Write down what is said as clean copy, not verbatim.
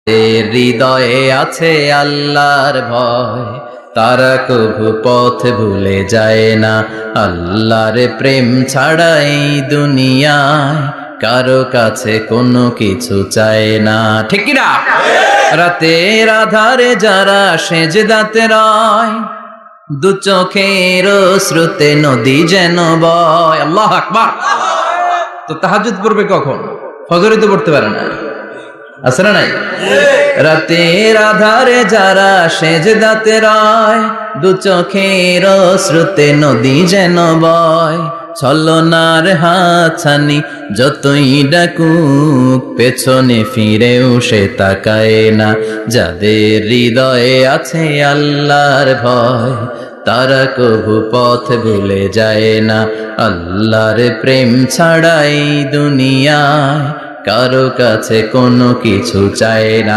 হৃদয়ে আছে আল্লাহর ভয়, তারা কভু পথ ভুলে যায় না। আল্লাহর প্রেম ছাড়া এই দুনিয়ায় কারো কাছে কোনো কিছু চায় না। ঠিক কি না? রাতের আধারে যারা সেজদাতে রয়, দু চোখের শ্রুতে নদী যেন বয়। আল্লাহু আকবার। তো তাহাজ্জুদ পড়বে কখন? ফজরে তো পড়তে পারে না, আছে না নাই? রাতের আধারে যারা সেজদাতে রয়, দু চোখের শ্রুতে নদী যেন বয়। ছলনার হাতছানি যতই ডাকুক, পেছনে ফিরেও সে তাকায় না। যাদের হৃদয়ে আছে আল্লাহর ভয়, তারা কভু পথ ভুলে যায় না। আল্লাহর প্রেম ছাড়াই দুনিয়ায় কারো কাছে কোনো কিছু চায় না।